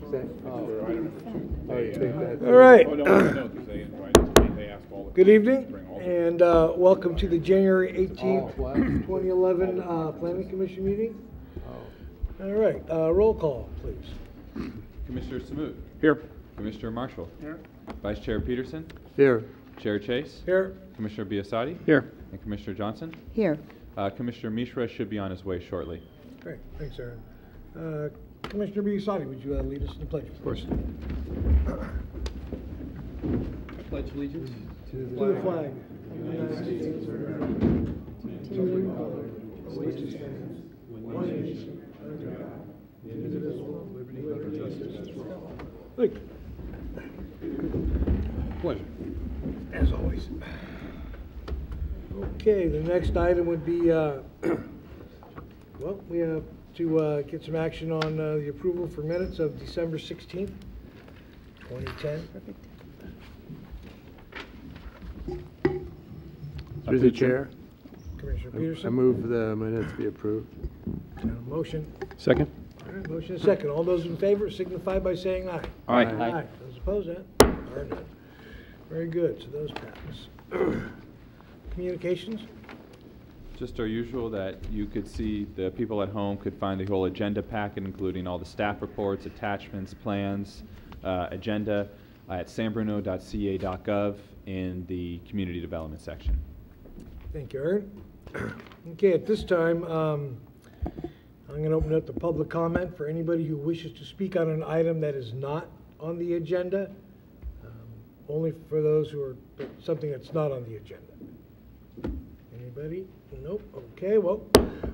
All right. Good evening, and welcome to the January 18th, 2011 Planning Commission meeting. All right, roll call, please. Commissioner Smoot. Here. Commissioner Marshall. Here. Vice Chair Peterson. Here. Chair Chase. Here. Commissioner Biasotti. Here. And Commissioner Johnson. Here. Commissioner Mishra should be on his way shortly. Great, thanks, Aaron. Commissioner Biasotti, would you lead us in the pledge? Of course. I pledge allegiance To the flag of the United States of America, to the republic for which it stands, one nation, under God, indivisible, with liberty and justice for all. Thank you. Pleasure. As always. Okay, the next item would be, well, we have to get some action on the approval for minutes of December 16th, 2010. Perfect. Through the chair, Commissioner Peterson. I move the minutes be approved. Motion. Second. All right, motion and second. All those in favor signify by saying aye. Aye. Aye. Those opposed, are none. Very good, so those pass. Communications? Just our usual that you could see, the people at home could find the whole agenda packet, including all the staff reports, attachments, plans, agenda at sanbruno.ca.gov in the community development section. Thank you, Aaron. Okay, at this time, I'm going to open up the public comment for anybody who wishes to speak on an item that is not on the agenda. Only for those who are, something that's not on the agenda. Anybody? Nope. Okay, well,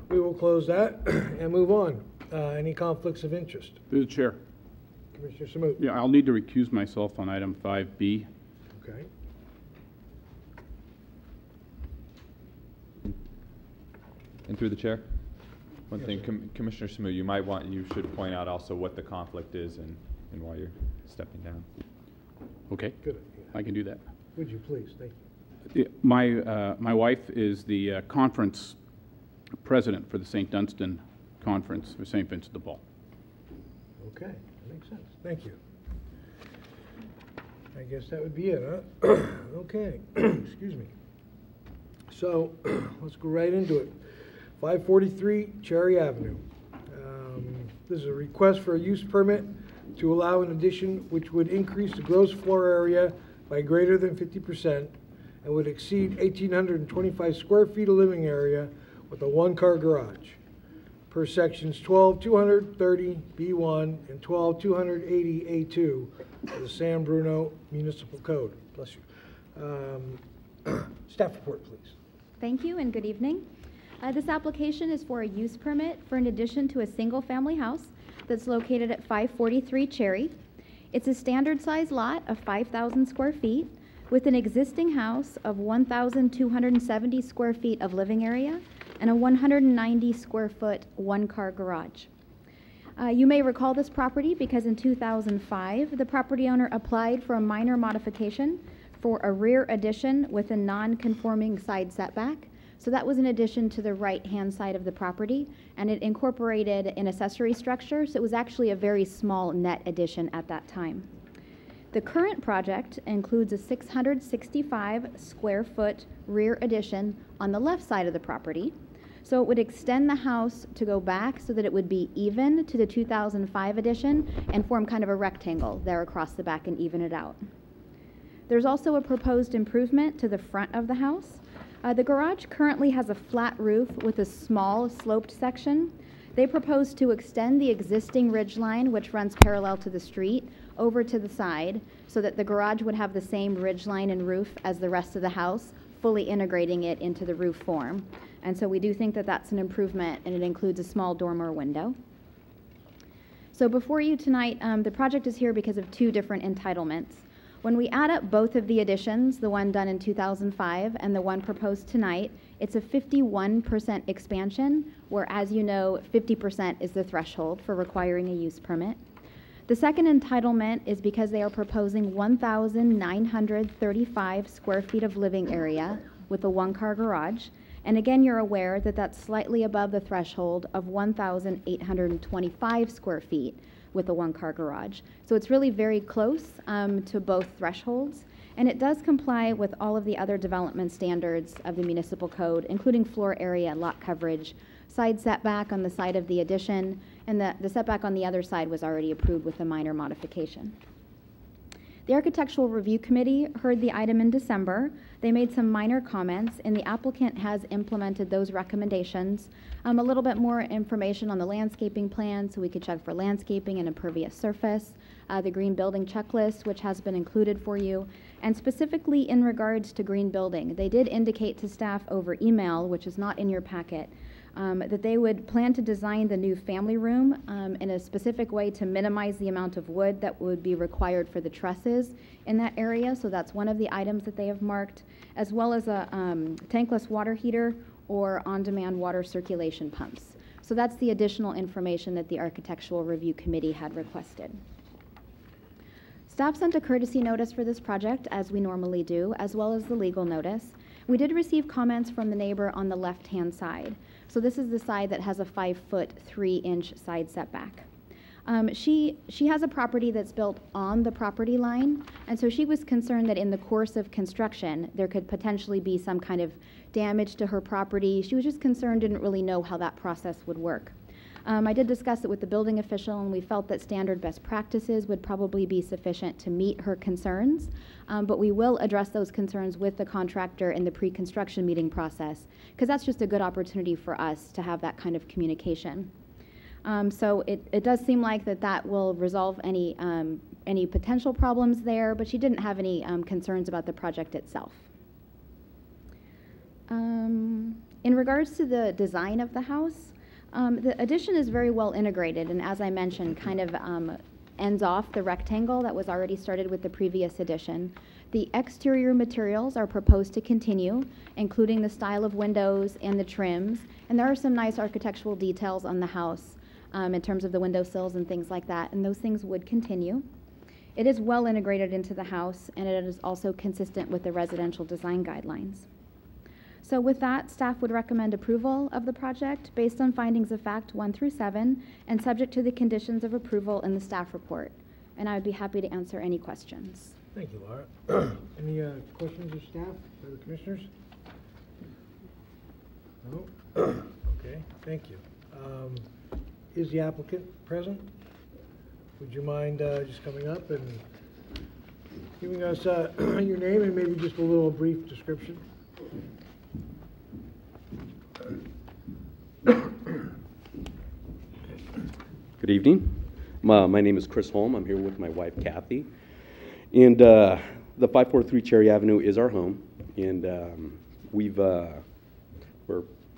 we will close that and move on. Any conflicts of interest? Through the chair. Commissioner Smoot. Yeah, I'll need to recuse myself on item 5B. Okay. And through the chair, one Yes, thing, sir. Commissioner Smoot, you should point out also what the conflict is and why you're stepping down. Okay. Good. I can do that. Would you please? Thank Yeah, my wife is the conference president for the St. Dunstan Conference for St. Vincent de Paul. you. Okay, that makes sense. Thank you. I guess that would be it, huh? Okay, excuse me. So, let's go right into it. 543 Cherry Avenue. This is a request for a use permit to allow an addition which would increase the gross floor area by greater than 50% and would exceed 1,825 square feet of living area with a one-car garage per sections 12-230-B1 and 12-280-A2 of the San Bruno Municipal Code. Bless you. Staff report, please. Thank you and good evening. This application is for a use permit for an addition to a single-family house that's located at 543 Cherry. It's a standard size lot of 5,000 square feet with an existing house of 1,270 square feet of living area and a 190 square foot one-car garage. You may recall this property because in 2005, the property owner applied for a minor modification for a rear addition with a non-conforming side setback. So that was an addition to the right-hand side of the property, and it incorporated an accessory structure, so it was actually a very small net addition at that time. The current project includes a 665 square foot rear addition on the left side of the property. So it would extend the house to go back so that it would be even to the 2005 addition and form kind of a rectangle there across the back and even it out. There's also a proposed improvement to the front of the house. The garage currently has a flat roof with a small sloped section. They propose to extend the existing ridge line, which runs parallel to the street, over to the side so that the garage would have the same ridge line and roof as the rest of the house, fully integrating it into the roof form. And so we do think that that's an improvement, and it includes a small dormer window. So before you tonight, the project is here because of two different entitlements. When we add up both of the additions, the one done in 2005 and the one proposed tonight, it's a 51% expansion, where, as you know, 50% is the threshold for requiring a use permit. The second entitlement is because they are proposing 1,935 square feet of living area with a one-car garage. And again, you're aware that that's slightly above the threshold of 1,825 square feet with a one-car garage. So it's really very close to both thresholds, and it does comply with all of the other development standards of the municipal code, including floor area, lot coverage, side setback on the side of the addition, and the setback on the other side was already approved with a minor modification. The Architectural Review Committee heard the item in December. They made some minor comments, and the applicant has implemented those recommendations. A little bit more information on the landscaping plan, so we could check for landscaping and impervious surface, the green building checklist, which has been included for you, and specifically in regards to green building. They did indicate to staff over email, which is not in your packet, that they would plan to design the new family room in a specific way to minimize the amount of wood that would be required for the trusses in that area. So that's one of the items that they have marked, as well as a tankless water heater or on-demand water circulation pumps. So that's the additional information that the Architectural Review Committee had requested. Staff sent a courtesy notice for this project, as we normally do, as well as the legal notice. We did receive comments from the neighbor on the left-hand side. So this is the side that has a 5-foot 3-inch side setback. She has a property that's built on the property line, and so she was concerned that in the course of construction, there could potentially be some kind of damage to her property. She was just concerned, didn't really know how that process would work. I did discuss it with the building official, and we felt that standard best practices would probably be sufficient to meet her concerns, but we will address those concerns with the contractor in the pre-construction meeting process, because that's just a good opportunity for us to have that kind of communication. So it does seem like that will resolve any potential problems there, but she didn't have any concerns about the project itself. In regards to the design of the house, the addition is very well integrated, and as I mentioned, kind of ends off the rectangle that was already started with the previous addition. The exterior materials are proposed to continue, including the style of windows and the trims, and there are some nice architectural details on the house in terms of the windowsills and things like that, and those things would continue. It is well integrated into the house, and it is also consistent with the residential design guidelines. So with that, staff would recommend approval of the project based on findings of fact 1 through 7 and subject to the conditions of approval in the staff report. And I would be happy to answer any questions. Thank you, Laura. Any questions of staff or the commissioners? No? Okay, thank you. Is the applicant present? Would you mind just coming up and giving us your name and maybe just a little brief description? Good evening. My name is Chris Holm. I'm here with my wife, Kathy. And the 543 Cherry Avenue is our home. And we're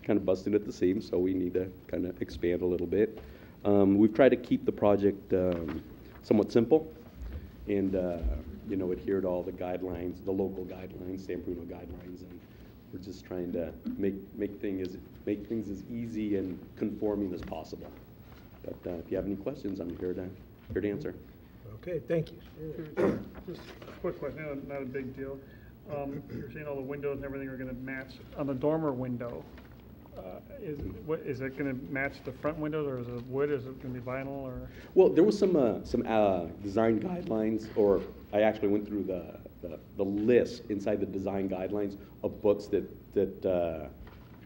kind of busted at the seams, so we need to kind of expand a little bit. We've tried to keep the project somewhat simple and, adhere to all the guidelines, the local guidelines, San Bruno guidelines. And we're just trying to make things as easy and conforming as possible. But if you have any questions, I'm here to answer. Okay, thank you. Just a quick question, not a big deal. You're saying all the windows and everything are going to match. On the dormer window, is it going to match the front windows, or is it wood? Is it going to be vinyl? Or? Well, there was some design guidelines, or I actually went through the list inside the design guidelines of books that the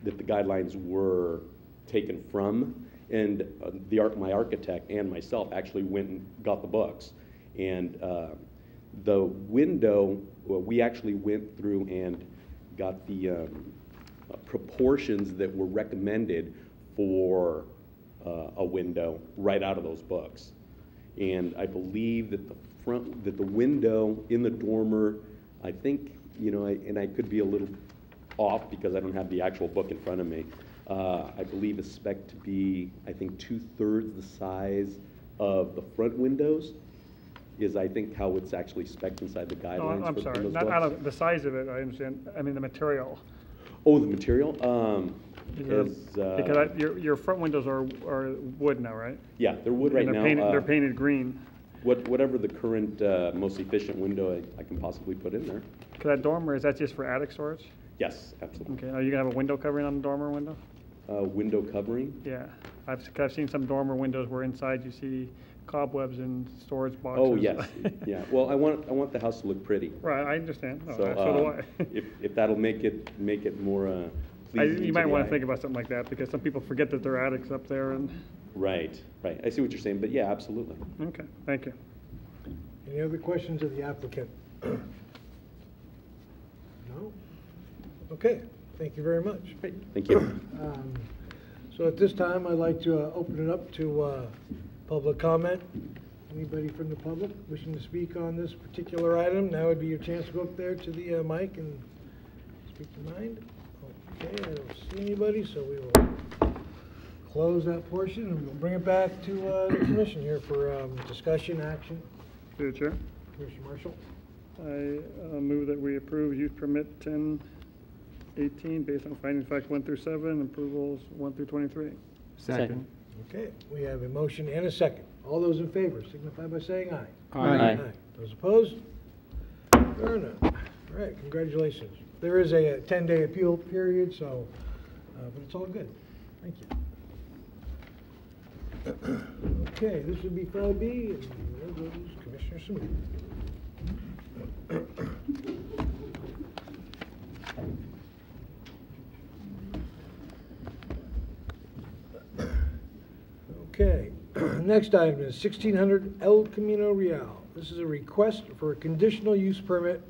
guidelines were taken from. And my architect and myself actually went and got the books. And the window, we actually went through and got the proportions that were recommended for a window right out of those books. And I believe that the window in the dormer, I think, and I could be a little off because I don't have the actual book in front of me. I believe is spec to be, I think, 2/3 the size of the front windows is, I think, how it's actually spec'd inside the guidelines. I'm sorry, not out of the size of it, I understand. I mean the material. Oh, the material? Because your front windows are wood now, right? Yeah, they're wood right now. They're painted green. Whatever the current most efficient window I can possibly put in there. Because that dormer, is that just for attic storage? Yes, absolutely. Okay, are you going to have a window covering on the dormer window? Window covering? Yeah, I've seen some dormer windows where inside you see cobwebs in storage boxes. Oh, yes, yeah. Well, I want the house to look pretty. Right, I understand. No, So, so do I. if that'll make it more pleasing You to might the want eye. to think about something like that, because some people forget that their attic's up there, and, Right. I see what you're saying, but yeah, absolutely. okay, thank you. Any other questions of the applicant? No? Okay, thank you very much. Thank you. So at this time, I'd like to open it up to public comment. Anybody from the public wishing to speak on this particular item, now would be your chance to go up there to the mic and speak your mind. Okay, I don't see anybody, so we will close that portion and we'll bring it back to the commission here for discussion, action. Through the chair, Commissioner Marshall? I move that we approve use permit 1018 based on findings facts 1 through 7, approvals 1 through 23. Second. Okay, we have a motion and a second. All those in favor signify by saying aye. Aye. Those opposed? Fair enough. All right, congratulations. There is a 10-day appeal period, so, but it's all good. Thank you. Okay, this would be 5B, and there goes Commissioner Smith. Okay, next item is 1600 El Camino Real. This is a request for a conditional use permit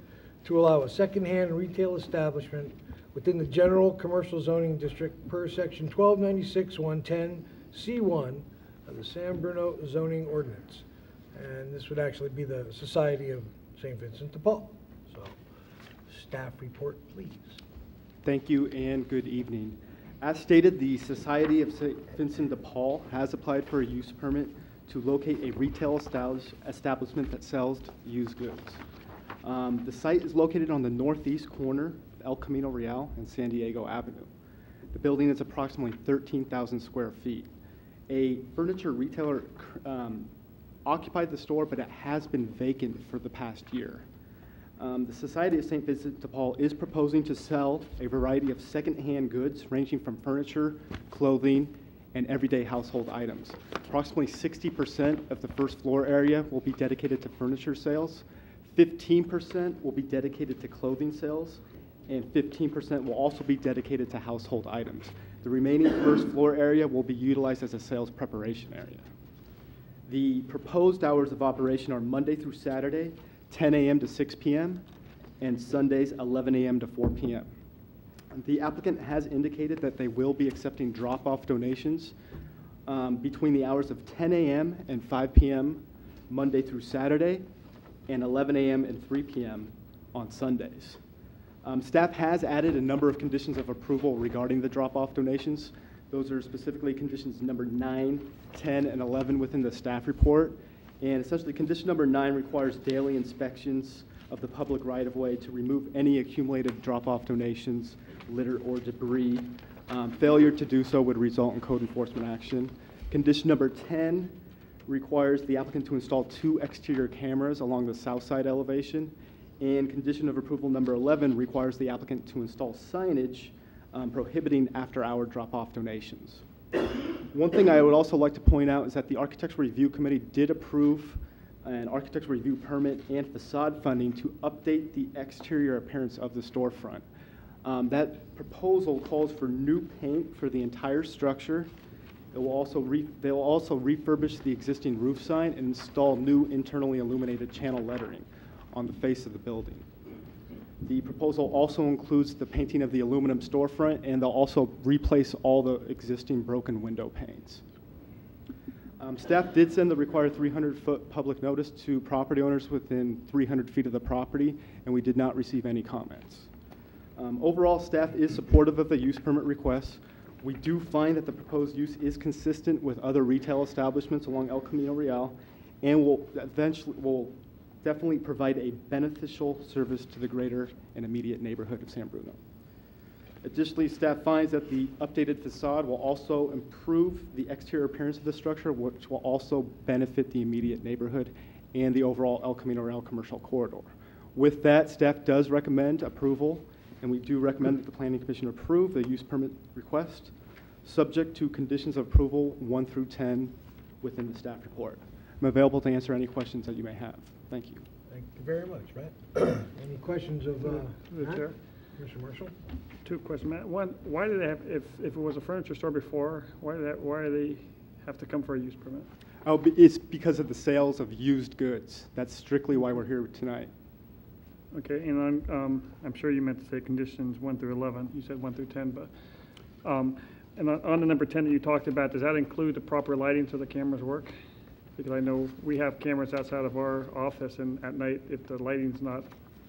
to allow a secondhand retail establishment within the general commercial zoning district per section 1296-110C1 of the San Bruno zoning ordinance. And this would actually be the Society of St. Vincent de Paul. So, staff report, please. Thank you and good evening. As stated, the Society of St. Vincent de Paul has applied for a use permit to locate a retail establishment that sells used goods. The site is located on the northeast corner of El Camino Real and San Diego Avenue. The building is approximately 13,000 square feet. A furniture retailer occupied the store, but it has been vacant for the past year. The Society of St. Vincent de Paul is proposing to sell a variety of secondhand goods ranging from furniture, clothing, and everyday household items. Approximately 60% of the first floor area will be dedicated to furniture sales, 15% will be dedicated to clothing sales, and 15% will also be dedicated to household items. The remaining first floor area will be utilized as a sales preparation area. The proposed hours of operation are Monday through Saturday, 10 a.m. to 6 p.m., and Sundays, 11 a.m. to 4 p.m. The applicant has indicated that they will be accepting drop-off donations between the hours of 10 a.m. and 5 p.m. Monday through Saturday, and 11 a.m. and 3 p.m. on Sundays. Staff has added a number of conditions of approval regarding the drop-off donations. Those are specifically conditions number 9, 10, and 11 within the staff report. And essentially, condition number 9 requires daily inspections of the public right-of-way to remove any accumulated drop-off donations, litter, or debris. Failure to do so would result in code enforcement action. Condition number 10 requires the applicant to install 2 exterior cameras along the south side elevation. And condition of approval number 11 requires the applicant to install signage prohibiting after-hour drop-off donations. One thing I would also like to point out is that the Architectural Review Committee did approve an architectural review permit and facade funding to update the exterior appearance of the storefront. That proposal calls for new paint for the entire structure. They will also refurbish the existing roof sign and install new internally illuminated channel lettering on the face of the building. The proposal also includes the painting of the aluminum storefront, and they'll also replace all the existing broken window panes. Staff did send the required 300-foot public notice to property owners within 300 feet of the property, and we did not receive any comments. Overall, staff is supportive of the use permit requests. We do find that the proposed use is consistent with other retail establishments along El Camino Real, and will definitely provide a beneficial service to the greater and immediate neighborhood of San Bruno. Additionally, staff finds that the updated facade will also improve the exterior appearance of the structure, which will also benefit the immediate neighborhood and the overall El Camino Real commercial corridor. With that, staff does recommend approval, and we do recommend that the Planning Commission approve the use permit request, subject to conditions of approval 1 through 10 within the staff report. I'm available to answer any questions that you may have. Thank you. Thank you very much, Matt. Any questions of The Matt? chair. Mr. Marshall? Two questions, Matt. One, why do they have, if it was a furniture store before, why do they have to come for a use permit? Oh, it's because of the sales of used goods. That's strictly why we're here tonight. Okay, and I'm sure you meant to say conditions 1 through 11. You said 1 through 10, but, and on the number 10 that you talked about, does that include the proper lighting so the cameras work? Because I know we have cameras outside of our office, and at night, if the lighting's not,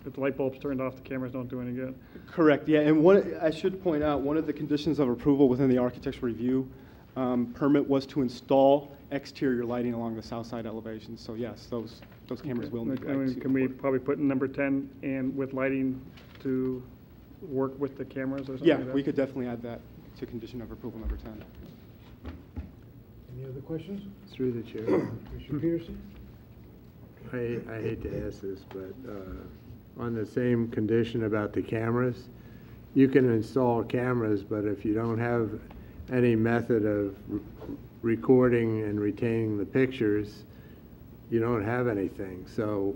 if the light bulb's turned off, the cameras don't do any good. Correct, yeah, and I should point out, one of the conditions of approval within the architectural review permit was to install exterior lighting along the south side elevation. So yes, those cameras will need I mean, lights. can we probably put in number 10 and with lighting to work with the cameras or something Yeah, like that? we could definitely add that to condition of approval number 10. Any other questions? Through the chair. Mr. Peterson? I hate to ask this, but on the same condition about the cameras, you can install cameras, but if you don't have any method of recording and retaining the pictures, you don't have anything. So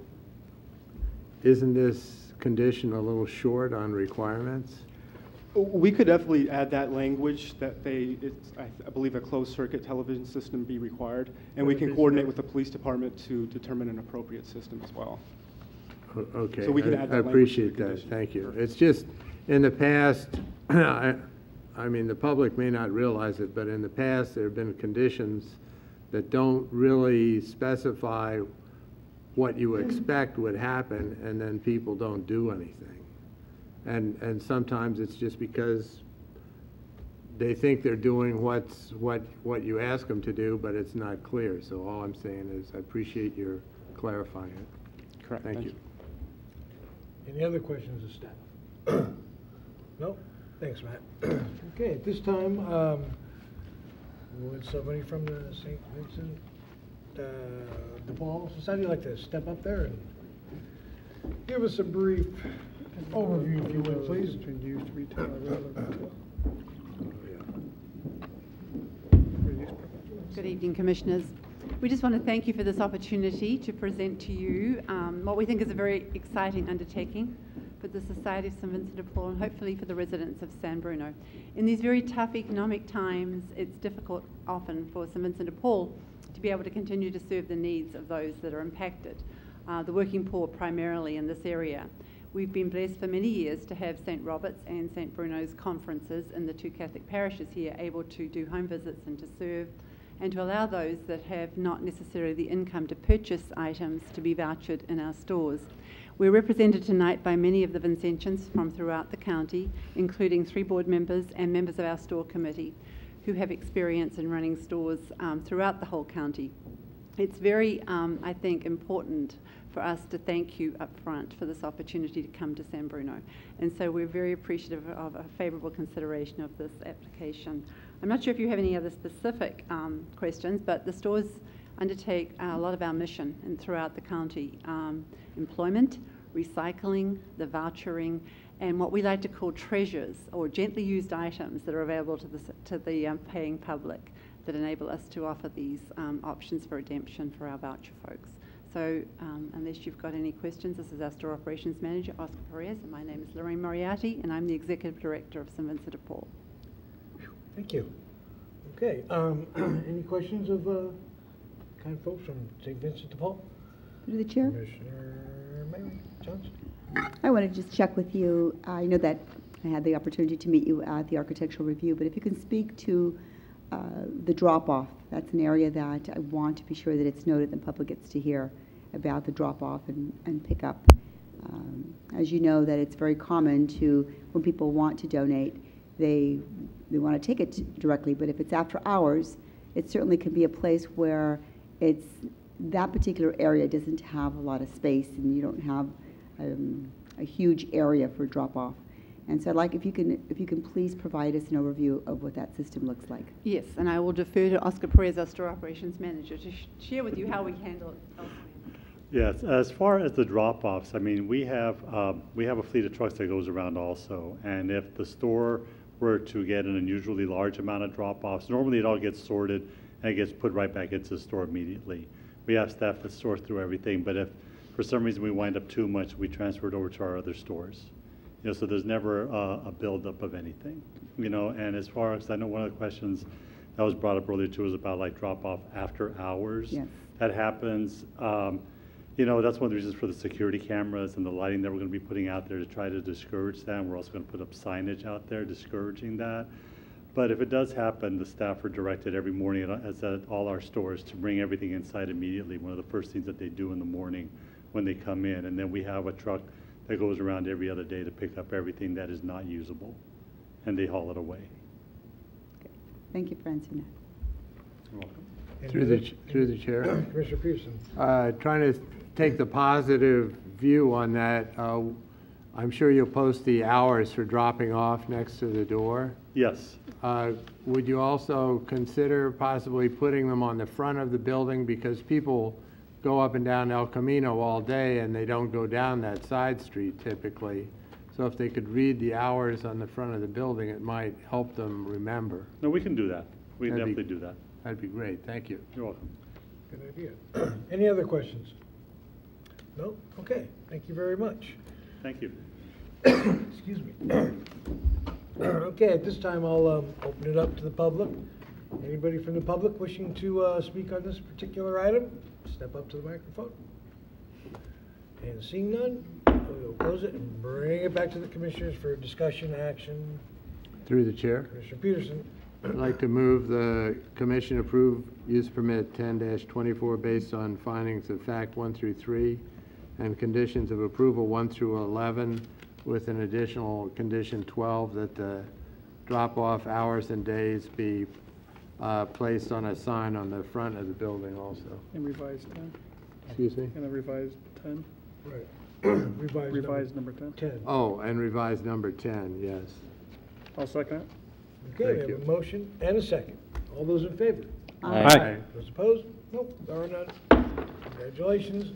isn't this condition a little short on requirements? We could definitely add that language that I believe a closed circuit television system be required, and we can coordinate with the police department to determine an appropriate system as well. Okay, So we can add that I language to the appreciate that, condition. thank you. It's just, in the past, I mean, the public may not realize it, but in the past, there have been conditions that don't really specify what you expect would happen, and then people don't do anything. And sometimes it's just because they think they're doing what you ask them to do, but it's not clear. So all I'm saying is I appreciate your clarifying it. Correct. Thank you. Any other questions of staff? No? Thanks, Matt. Okay, at this time, would somebody from the St. Vincent de Paul Society like to step up there and give us a brief overview, if you would, please? Between used retail and regular retail. Good evening, Commissioners. We just want to thank you for this opportunity to present to you what we think is a very exciting undertaking for the Society of St. Vincent de Paul and hopefully for the residents of San Bruno. In these very tough economic times, it's difficult often for St. Vincent de Paul to be able to continue to serve the needs of those that are impacted, the working poor primarily in this area. We've been blessed for many years to have St. Robert's and St. Bruno's conferences in the two Catholic parishes here able to do home visits and to serve and to allow those that have not necessarily the income to purchase items to be vouchered in our stores. We're represented tonight by many of the Vincentians from throughout the county, including 3 board members and members of our store committee who have experience in running stores throughout the whole county. It's very, I think, important for us to thank you up front for this opportunity to come to San Bruno. And so we're very appreciative of a favourable consideration of this application. I'm not sure if you have any other specific questions, but the stores undertake a lot of our mission and throughout the county. Employment, recycling, the vouchering, and what we like to call treasures or gently used items that are available to the paying public that enable us to offer these options for redemption for our voucher folks. So unless you've got any questions, this is our Store Operations Manager, Oscar Perez, and my name is Lorraine Moriarty, and I'm the Executive Director of St. Vincent de Paul. Thank you. Okay, any questions of kind folks from St. Vincent de Paul? Through the chair, Commissioner Mary Johnson? I want to just check with you. I know that I had the opportunity to meet you at the architectural review, but if you can speak to the drop-off, that's an area that I want to be sure that it's noted and the public gets to hear about the drop-off and pick-up. As you know, that it's very common to, when people want to donate, they want to take it directly, but if it's after hours, it certainly can be a place where it's, that particular area doesn't have a lot of space and you don't have a huge area for drop-off. And so I'd like if you can please provide us an overview of what that system looks like. Yes, and I will defer to Oscar Perez, our Store Operations Manager, to share with you how we handle it elsewhere. Yes, as far as the drop-offs, I mean, we have a fleet of trucks that goes around also, and if the store were to get an unusually large amount of drop-offs, normally it all gets sorted and it gets put right back into the store immediately. we have staff that sort through everything, but if for some reason we wind up too much, we transfer it over to our other stores. You know, so there's never a buildup of anything, you know. And as far as I know, one of the questions that was brought up earlier too was about like drop off after hours. Yes. That happens. You know, that's one of the reasons for the security cameras and the lighting that we're going to be putting out there to try to discourage them. We're also going to put up signage out there discouraging that. But if it does happen, the staff are directed every morning, as at all our stores, to bring everything inside immediately. One of the first things that they do in the morning when they come in. And then we have a truck that goes around every other day to pick up everything that is not usable, and they haul it away. Okay. Thank you for answering that. You're welcome. Through the chair. Commissioner Peterson. Trying to take the positive view on that, I'm sure you'll post the hours for dropping off next to the door. Yes. Would you also consider possibly putting them on the front of the building, because people go up and down El Camino all day and they don't go down that side street typically? So if they could read the hours on the front of the building, it might help them remember. No, we can do that. We can That'd be- definitely do that. That'd be great. Thank you. You're welcome. Good idea. Any other questions? No? Okay, thank you very much. Thank you. Excuse me. Okay, at this time, I'll open it up to the public. Anybody from the public wishing to speak on this particular item, step up to the microphone. And seeing none, we'll close it and bring it back to the commissioners for discussion, action. Through the chair. Commissioner Peterson. I'd like to move the commission approve use permit 10-24 based on findings of fact 1 through 3 and conditions of approval 1 through 11, with an additional condition 12 that the drop-off hours and days be placed on a sign on the front of the building also. And revised 10, Excuse me? and a revised 10, Right. revised number 10. 10. Oh, and revised number 10, yes. I'll second it. Okay, Thank we have you. a motion and a second. All those in favor? Aye. Those opposed? Nope, there are none. Congratulations.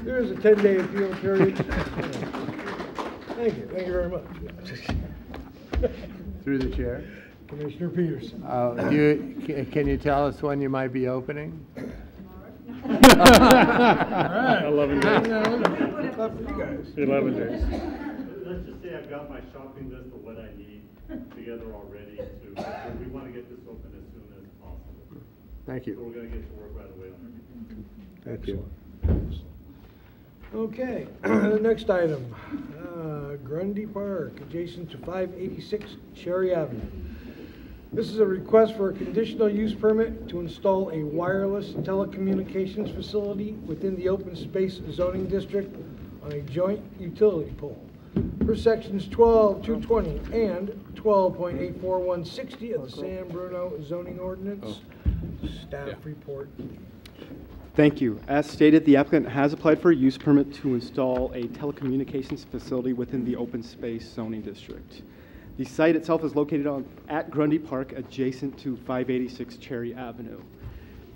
There is a 10-day appeal period. Thank you very much. Through the chair. Commissioner Peterson. Can you tell us when you might be opening? All right. 11 days. Good luck for you guys. 11 days. Let's just say I've got my shopping list of what I need together already. We want to get this open as soon as possible. Thank So you. we're going to get to work right away on everything. Thank you. Okay, the next item, Grundy Park, adjacent to 586 Cherry Avenue. This is a request for a conditional use permit to install a wireless telecommunications facility within the open space zoning district on a joint utility pole per sections 12-220 and 12.84160 of the San Bruno zoning ordinance. Staff report. Thank you. As stated, the applicant has applied for a use permit to install a telecommunications facility within the open space zoning district. The site itself is located at Grundy Park, adjacent to 586 Cherry Avenue.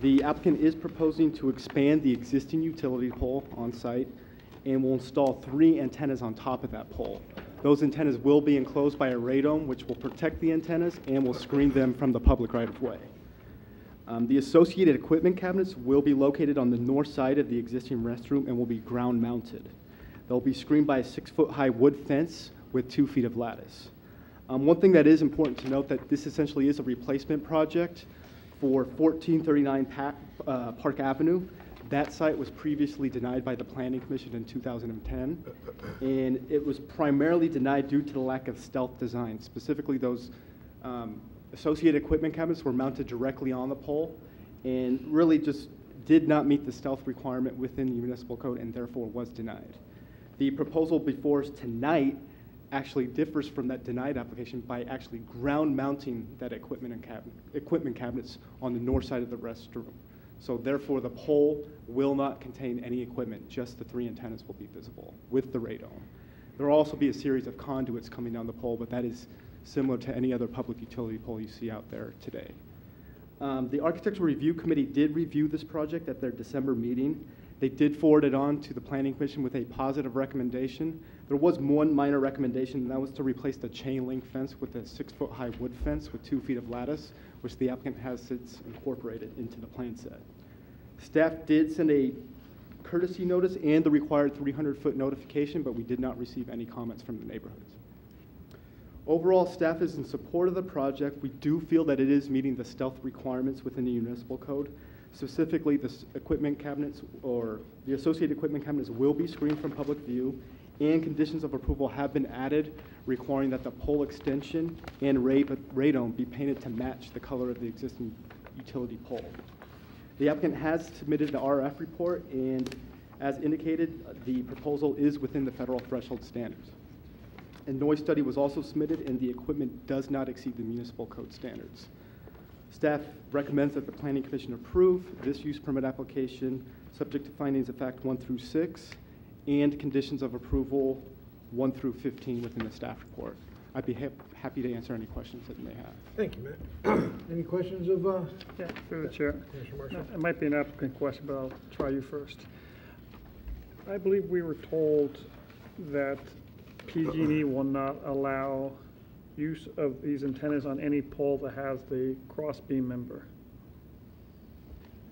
The applicant is proposing to expand the existing utility pole on site and will install 3 antennas on top of that pole. Those antennas will be enclosed by a radome, which will protect the antennas and will screen them from the public right-of-way. The associated equipment cabinets will be located on the north side of the existing restroom and will be ground mounted. They'll be screened by a 6-foot-high wood fence with 2 feet of lattice. One thing that is important to note that this essentially is a replacement project for 1439 Park Avenue. That site was previously denied by the Planning Commission in 2010, and it was primarily denied due to the lack of stealth design. Specifically, those associated equipment cabinets were mounted directly on the pole and really just did not meet the stealth requirement within the municipal code and therefore was denied. The proposal before us tonight actually differs from that denied application by actually ground mounting that equipment cabinets on the north side of the restroom. So therefore the pole will not contain any equipment, just the 3 antennas will be visible with the radome. There will also be a series of conduits coming down the pole, but that is similar to any other public utility pole you see out there today. The Architectural Review Committee did review this project at their December meeting. They did forward it on to the Planning Commission with a positive recommendation. There was one minor recommendation, and that was to replace the chain link fence with a 6-foot-high wood fence with 2 feet of lattice, which the applicant has since incorporated into the plan set. Staff did send a courtesy notice and the required 300-foot notification, but we did not receive any comments from the neighborhoods. Overall, staff is in support of the project. We do feel that it is meeting the stealth requirements within the municipal code. Specifically, the equipment cabinets or the associated equipment cabinets will be screened from public view, and conditions of approval have been added requiring that the pole extension and radome be painted to match the color of the existing utility pole. The applicant has submitted the RF report, and as indicated, the proposal is within the federal threshold standards. A noise study was also submitted, and the equipment does not exceed the municipal code standards. Staff recommends that the Planning Commission approve this use permit application subject to findings of fact 1 through 6 and conditions of approval 1 through 15 within the staff report. I'd be happy to answer any questions that you may have. Thank you, Matt. Any questions of Yeah, through the chair. Commissioner Marshall? It might be an applicant question, but I'll try you first. I believe we were told that PG&E will not allow use of these antennas on any pole that has the cross beam member.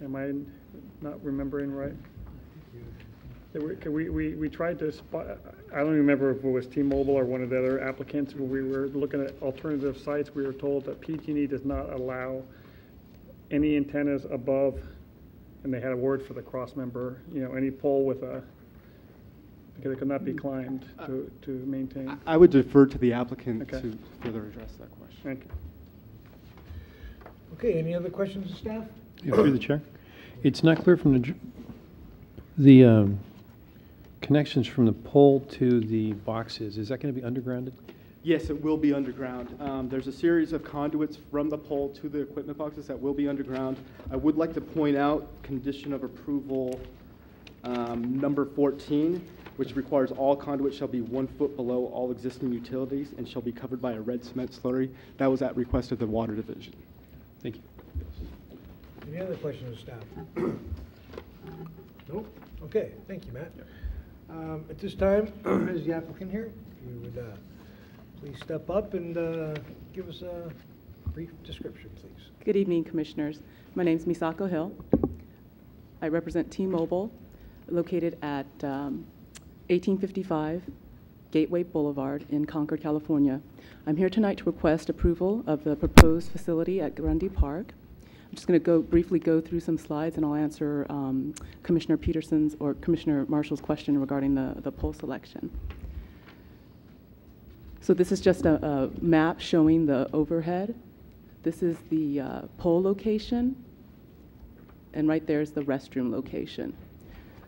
Am I not remembering right? We tried to spot, I don't remember if it was T-Mobile or one of the other applicants, when we were looking at alternative sites, we were told that PG&E does not allow any antennas above, and they had a word for the cross member, any pole with a, because it could not be climbed to maintain. I would defer to the applicant Okay. to further address that question. Thank you. Okay, any other questions of staff? Yeah, through the chair. It's not clear from the connections from the pole to the boxes. Is that going to be undergrounded? Yes, it will be underground. There's a series of conduits from the pole to the equipment boxes that will be underground. I would like to point out condition of approval number 14, which requires all conduits shall be 1 foot below all existing utilities and shall be covered by a red cement slurry. That was at request of the Water Division. Thank you. Any other questions of staff? Nope. Okay, thank you, Matt. At this time, is the applicant here? If you would please step up and give us a brief description, please. Good evening, Commissioners. My name is Misako Hill. I represent T-Mobile, located at 1855 Gateway Boulevard in Concord, California. I'm here tonight to request approval of the proposed facility at Grundy Park. I'm just going to briefly go through some slides, and I'll answer Commissioner Peterson's or Commissioner Marshall's question regarding the pole selection. So this is just a map showing the overhead. This is the pole location, and right there is the restroom location.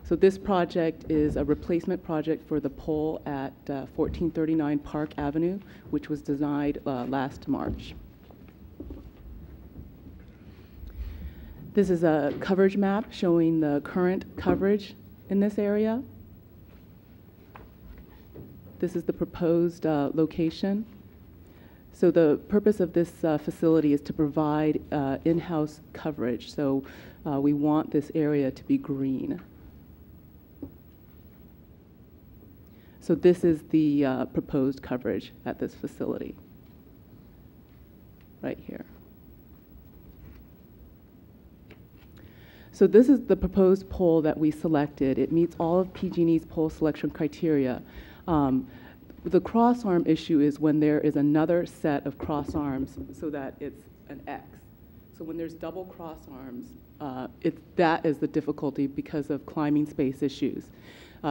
So this project is a replacement project for the pole at 1439 Park Avenue, which was designed last March. This is a coverage map showing the current coverage in this area. This is the proposed location. So the purpose of this facility is to provide in-house coverage. So we want this area to be green. So this is the proposed coverage at this facility, right here. So this is the proposed pole that we selected. It meets all of PG&E's pole selection criteria. The cross arm issue is when there is another set of cross arms so that it's an X. So when there's double cross arms, that is the difficulty because of climbing space issues.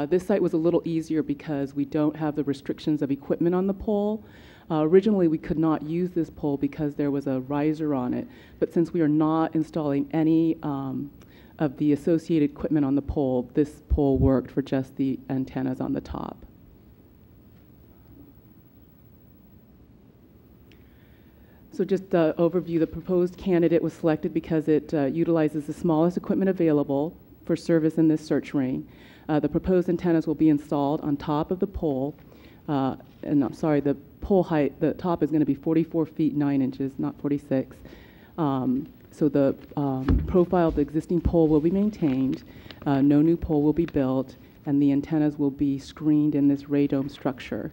This site was a little easier because we don't have the restrictions of equipment on the pole. Originally, we could not use this pole because there was a riser on it, but since we are not installing any of the associated equipment on the pole, this pole worked for just the antennas on the top. So just the overview, the proposed candidate was selected because it utilizes the smallest equipment available for service in this search ring. The proposed antennas will be installed on top of the pole, and I'm sorry, the pole height, the top is going to be 44 feet 9 inches, not 46. So the profile of the existing pole will be maintained, no new pole will be built, and the antennas will be screened in this radome structure.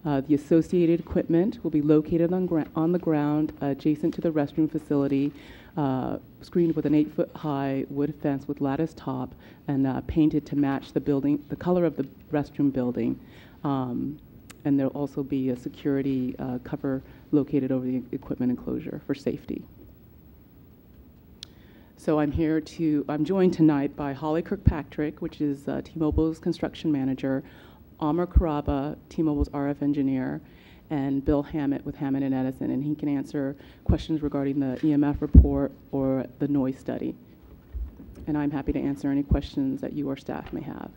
The associated equipment will be located on the ground adjacent to the restroom facility screened with an 8-foot-high wood fence with lattice top, and painted to match the building, the color of the restroom building. And there'll also be a security cover located over the equipment enclosure for safety. So I'm joined tonight by Holly Kirkpatrick, which is T-Mobile's construction manager, Amr Karaba, T-Mobile's RF engineer, and Bill Hammett with Hammett and Edison, and he can answer questions regarding the EMF report or the noise study. And I'm happy to answer any questions that you or staff may have.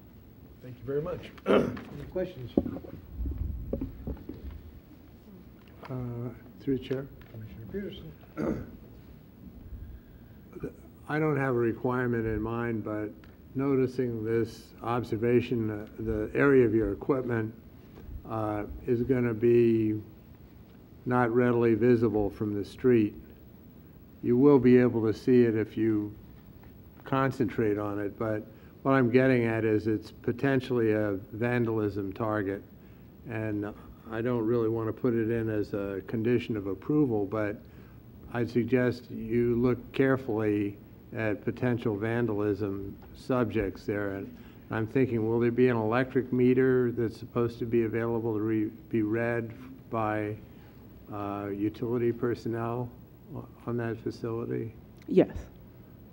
Thank you very much. Any questions? Through the chair. Commissioner Peterson. I don't have a requirement in mind, but noticing this observation, the area of your equipment is going to be not readily visible from the street. You will be able to see it if you concentrate on it, but what I'm getting at is it's potentially a vandalism target, and I don't really want to put it in as a condition of approval, but I'd suggest you look carefully at potential vandalism subjects there. And I'm thinking, will there be an electric meter that's supposed to be available to be read by utility personnel on that facility? Yes.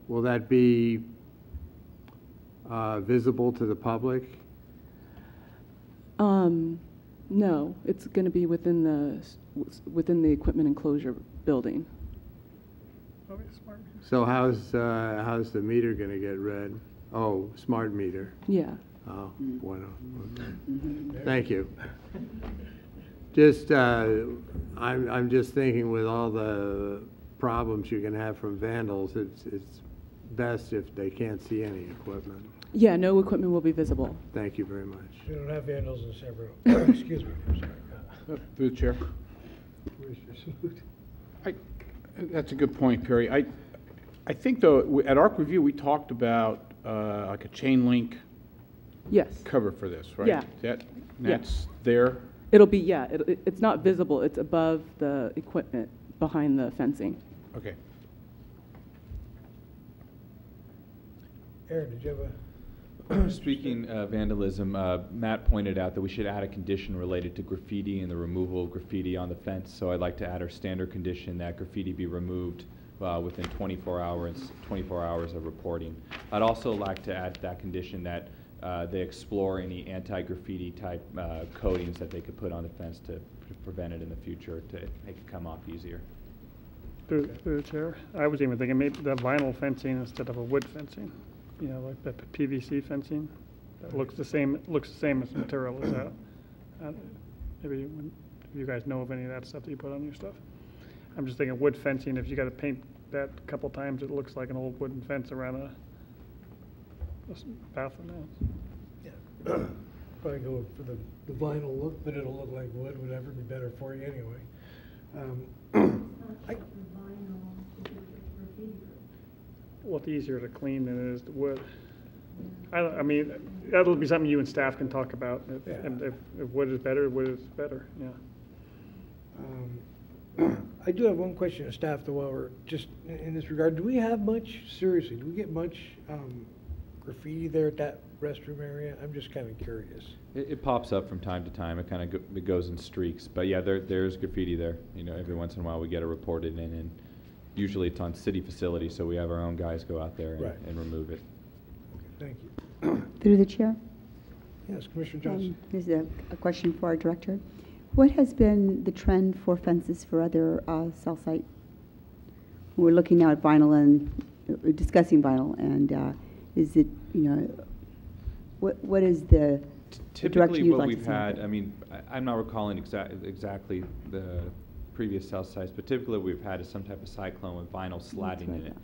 Will that be visible to the public? No, it's going to be within the equipment enclosure building. Okay, smart. So how's the meter going to get read? Oh, smart meter. Yeah. Oh, bueno. Okay. Thank you. Just, I'm just thinking with all the problems you can have from vandals, it's best if they can't see any equipment. Yeah, no equipment will be visible. Thank you very much. We don't have vandals in San Bruno. Excuse me, I'm sorry. Through the chair. Commissioner Salute. That's a good point, Perry. I think, though, at ARC Review, we talked about like a chain link Yes. cover for this, right? Yeah. That's there? It'll be, yeah, it's not visible. It's above the equipment behind the fencing. Okay. Aaron, did you have a? Speaking of vandalism, Matt pointed out that we should add a condition related to graffiti and the removal of graffiti on the fence. So I'd like to add our standard condition that graffiti be removed within 24 hours of reporting. I'd also like to add that condition that they explore any anti-graffiti type coatings that they could put on the fence to prevent it in the future, to make it come off easier. Through the chair, I was even thinking maybe the vinyl fencing instead of a wood fencing. You know, like the PVC fencing that looks the same as the material as that. Maybe you guys know of any of that stuff that you put on your stuff. I'm just thinking wood fencing. If you got to paint that a couple times, it looks like an old wooden fence around a bathroom now. Yeah. Probably go for the vinyl look, but it'll look like wood. Whatever, be better for you anyway. Well, it's easier to clean than it is to wood. I mean, that'll be something you and staff can talk about. And if wood is better, wood is better, yeah. I do have one question to staff, though, while we're just in this regard. Do we have much, seriously, do we get much graffiti there at that restroom area? I'm just kind of curious. It pops up from time to time. It kind of it goes in streaks. But yeah, there's graffiti there. You know, every once in a while we get it reported in, and usually it's on city facilities, so we have our own guys go out there and remove it. Okay, thank you. Through the chair. Yes, Commissioner Johnson. This is a question for our director. What has been the trend for fences for other cell site? We're looking now at vinyl and discussing vinyl, and is it, you know, what is the Typically you'd what like to we've see? had, I mean, I'm not recalling exactly the previous cell sites, but typically what we've had is some type of cyclone with vinyl slatting in it.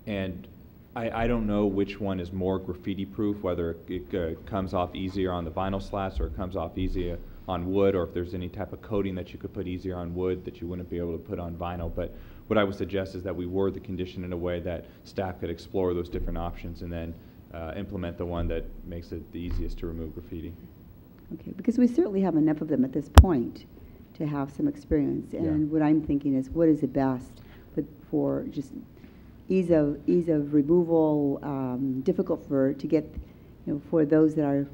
And I don't know which one is more graffiti proof, whether it comes off easier on the vinyl slats or it comes off easier on wood, or if there's any type of coating that you could put easier on wood that you wouldn't be able to put on vinyl. But what I would suggest is that we word the condition in a way that staff could explore those different options and then implement the one that makes it the easiest to remove graffiti. Okay, because we certainly have enough of them at this point to have some experience. And what I'm thinking is, what is the best for just ease of removal, difficult to get, for those that are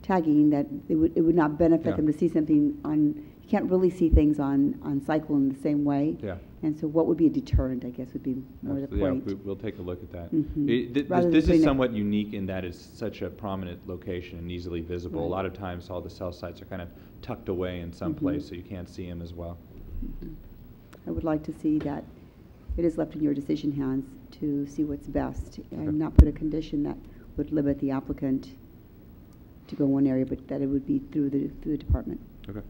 tagging, that it would not benefit them to see something on, you can't really see things on cycle in the same way. Yeah. And so what would be a deterrent, I guess, would be more the point. Yeah, we'll take a look at that. Rather This than is putting it- somewhat unique in that it's such a prominent location and easily visible. A Right. lot of times, all the cell sites are kind of tucked away in some place, so you can't see them as well. I would like to see that it is left in your decision hands to see what's best and not put a condition that would limit the applicant to go in one area, but that it would be through the department. Okay.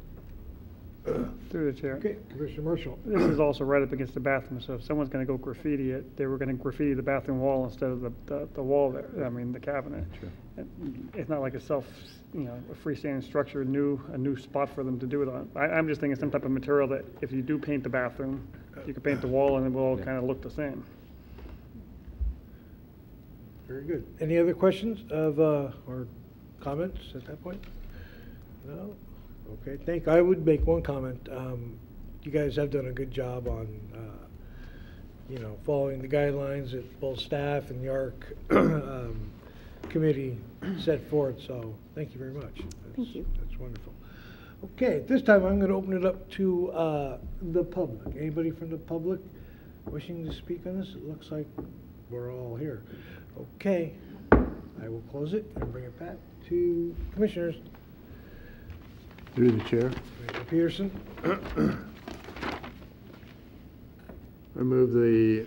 Through the chair. Okay, Commissioner Marshall. This is also right up against the bathroom, so if someone's gonna go graffiti it, they were gonna graffiti the bathroom wall instead of the wall there, I mean, the cabinet. Sure. It's not like a a freestanding structure, a new spot for them to do it on. I'm just thinking some type of material that if you do paint the bathroom, you could paint the wall and it will all kind of look the same. Very good. Any other questions or comments at that point? No? Okay, I would make one comment. You guys have done a good job on, following the guidelines that both staff and the ARC committee set forth, so thank you very much. Thank you. That's wonderful. Okay, at this time, I'm going to open it up to the public. Anybody from the public wishing to speak on this? It looks like we're all here. Okay, I will close it and bring it back to commissioners. Through the chair. Commissioner Peterson. I move the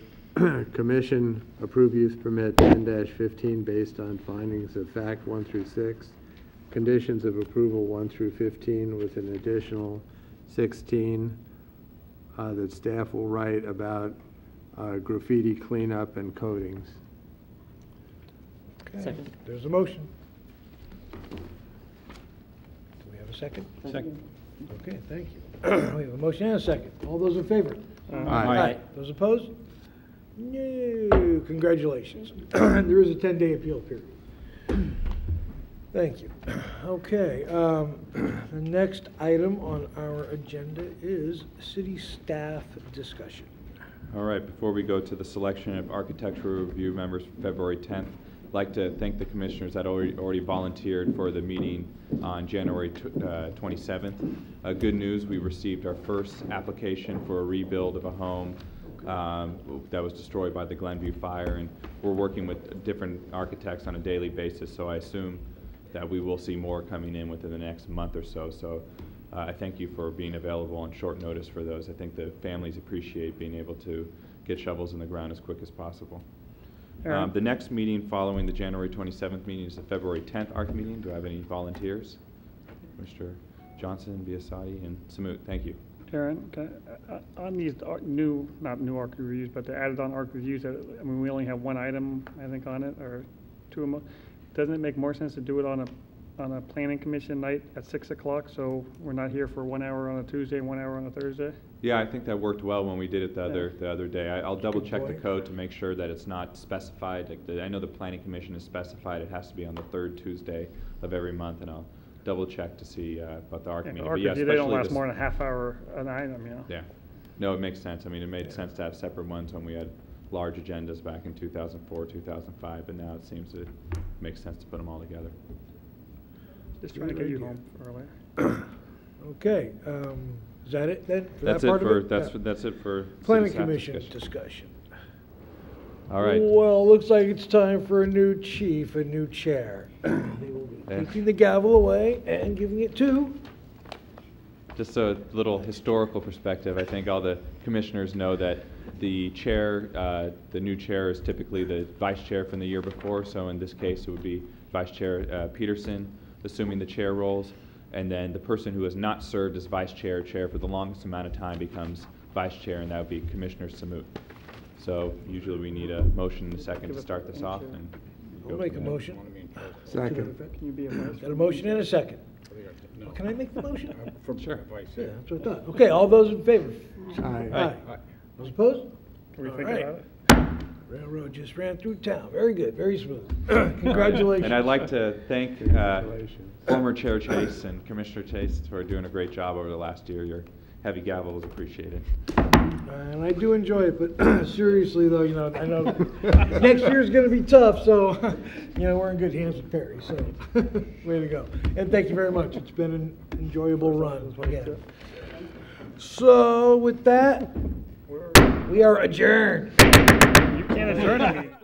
commission approve use permit 10-15 based on findings of fact 1 through 6, conditions of approval 1 through 15 with an additional 16 that staff will write about graffiti cleanup and coatings. Okay. Second. There's a motion. Do we have a second? Second. Okay, thank you. We have a motion and a second. All those in favor? Aye. Those opposed? No. Congratulations. There is a 10-day appeal period. Thank you. Okay, the next item on our agenda is city staff discussion. All right, before we go to the selection of architectural review members for February 10th, I'd like to thank the commissioners that already volunteered for the meeting on January 27th. Good news, we received our first application for a rebuild of a home that was destroyed by the Glenview fire, and we're working with different architects on a daily basis, so I assume that we will see more coming in within the next month or so. So I thank you for being available on short notice for those. I think the families appreciate being able to get shovels in the ground as quick as possible. The next meeting following the January 27th meeting is the February 10th ARC meeting. Do I have any volunteers? Mr. Johnson, Biasotti, and Samut, thank you. Aaron, on these not new ARC reviews, but the added on ARC reviews, I mean, we only have one item, I think, on it, or two of them. Doesn't it make more sense to do it on a planning commission night at 6 o'clock, so we're not here for 1 hour on a Tuesday and 1 hour on a Thursday? Yeah, I think that worked well when we did it the other day. I'll double check the point. code to make sure that it's not specified. Like I know the planning commission is specified. It has to be on the third Tuesday of every month, and I'll double check to see about the ARC meeting. ARC review, they don't last more than a half hour an item, Yeah. No, it makes sense. I mean, it made sense to have separate ones when we had large agendas back in 2004, 2005, but now it seems to make sense to put them all together. Just trying to get you home earlier. Okay, is that it then? That's that part it of for that's it for Planning city staff Commission discussion. All right. Well, looks like it's time for a new chief, a new chair. They will be taking the gavel away and giving it to. Just a little historical perspective, I think all the commissioners know that the chair, the new chair is typically the vice chair from the year before, so in this case it would be Vice Chair Peterson assuming the chair roles, and then the person who has not served as vice chair or chair for the longest amount of time becomes vice chair, and that would be Commissioner Samut. So usually we need a motion and a second to start this off. And I'll make a motion. Second. Can you be a vice? Got a motion and a second. Well, can I make the motion? Sure. Yeah, that's what I thought. Okay, all those in favor? Aye. Those opposed? Can we All think right. about it? Railroad just ran through town. Very good, very smooth. Congratulations. And I'd like to thank former Chair Chase and Commissioner Chase for doing a great job over the last year. Your heavy gavel is appreciated. And I do enjoy it, but seriously though, I know next year's gonna be tough, so, we're in good hands with Perry, so, way to go. And thank you very much. It's been an enjoyable run again. So with that, we are adjourned. You can't adjourn a meeting.